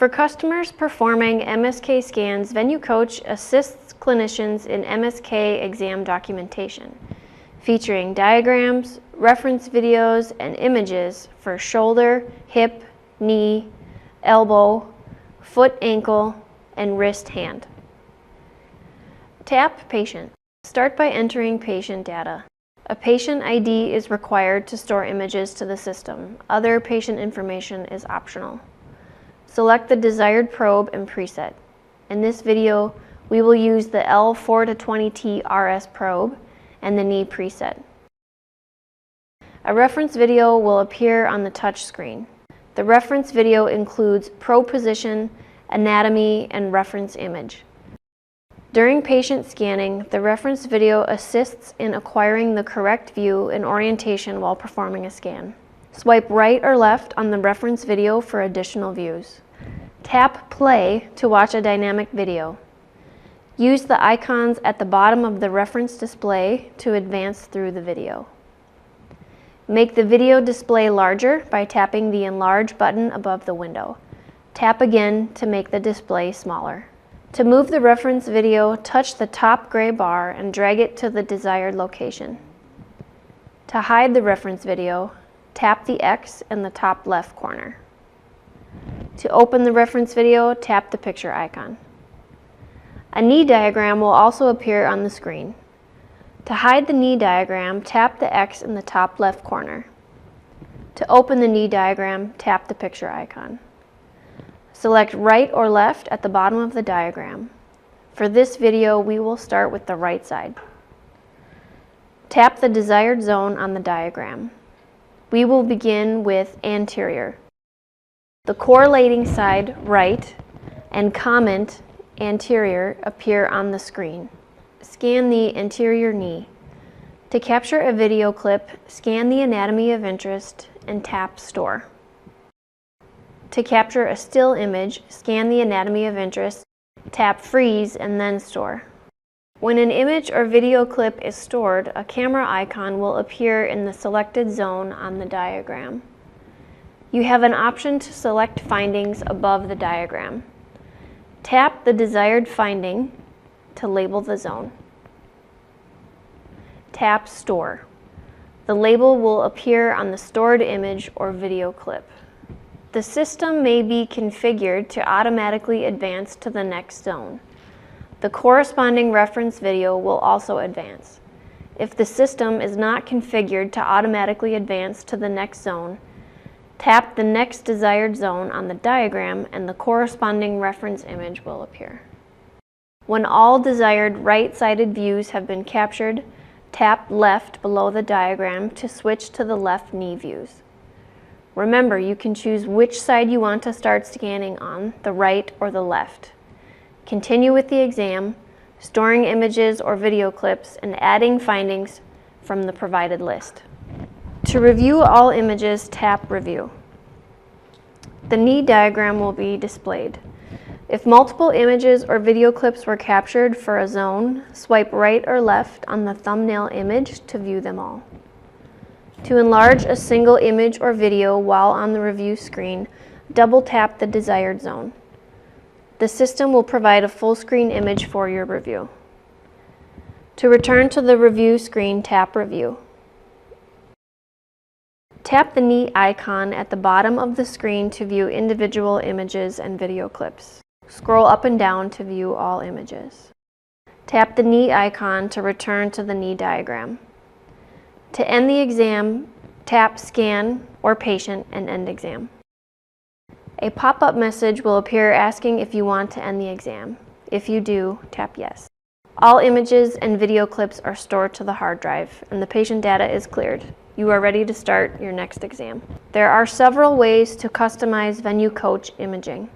For customers performing MSK scans, VenueCoach assists clinicians in MSK exam documentation, featuring diagrams, reference videos, and images for shoulder, hip, knee, elbow, foot, ankle, and wrist, hand. Tap Patient. Start by entering patient data. A patient ID is required to store images to the system. Other patient information is optional. Select the desired probe and preset. In this video, we will use the L4-20T RS probe and the knee preset. A reference video will appear on the touch screen. The reference video includes probe position, anatomy, and reference image. During patient scanning, the reference video assists in acquiring the correct view and orientation while performing a scan. Swipe right or left on the reference video for additional views. Tap play to watch a dynamic video. Use the icons at the bottom of the reference display to advance through the video. Make the video display larger by tapping the enlarge button above the window. Tap again to make the display smaller. To move the reference video, touch the top gray bar and drag it to the desired location. To hide the reference video, tap the X in the top left corner. To open the reference video, tap the picture icon. A knee diagram will also appear on the screen. To hide the knee diagram, tap the X in the top left corner. To open the knee diagram, tap the picture icon. Select right or left at the bottom of the diagram. For this video, we will start with the right side. Tap the desired zone on the diagram. We will begin with anterior. The correlating side, right, and comment, anterior, appear on the screen. Scan the anterior knee. To capture a video clip, scan the anatomy of interest and tap Store. To capture a still image, scan the anatomy of interest, tap Freeze, and then Store. When an image or video clip is stored, a camera icon will appear in the selected zone on the diagram. You have an option to select findings above the diagram. Tap the desired finding to label the zone. Tap Store. The label will appear on the stored image or video clip. The system may be configured to automatically advance to the next zone. The corresponding reference video will also advance. If the system is not configured to automatically advance to the next zone, tap the next desired zone on the diagram and the corresponding reference image will appear. When all desired right-sided views have been captured, tap left below the diagram to switch to the left knee views. Remember, you can choose which side you want to start scanning on, the right or the left. Continue with the exam, storing images or video clips, and adding findings from the provided list. To review all images, tap Review. The knee diagram will be displayed. If multiple images or video clips were captured for a zone, swipe right or left on the thumbnail image to view them all. To enlarge a single image or video while on the review screen, double tap the desired zone. The system will provide a full screen image for your review. To return to the review screen, tap Review. Tap the knee icon at the bottom of the screen to view individual images and video clips. Scroll up and down to view all images. Tap the knee icon to return to the knee diagram. To end the exam, tap Scan or Patient and End Exam. A pop-up message will appear asking if you want to end the exam. If you do, tap Yes. All images and video clips are stored to the hard drive, and the patient data is cleared. You are ready to start your next exam. There are several ways to customize VenueCoach imaging.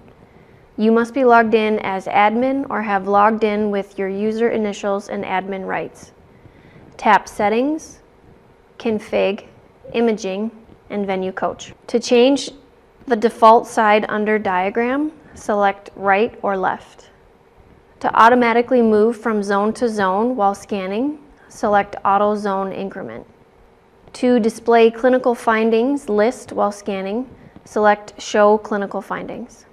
You must be logged in as admin or have logged in with your user initials and admin rights. Tap Settings, Config, Imaging, and VenueCoach. To change the default side under Diagram, select right or left. To automatically move from zone to zone while scanning, select Auto Zone Increment. To display clinical findings list while scanning, select Show Clinical Findings.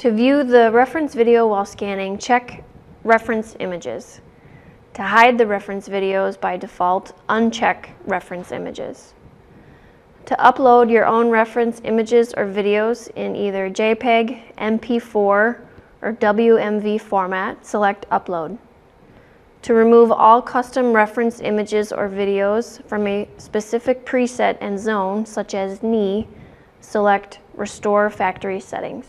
To view the reference video while scanning, check Reference Images. To hide the reference videos by default, uncheck Reference Images. To upload your own reference images or videos in either JPEG, MP4, or WMV format, select Upload. To remove all custom reference images or videos from a specific preset and zone, such as knee, select Restore Factory Settings.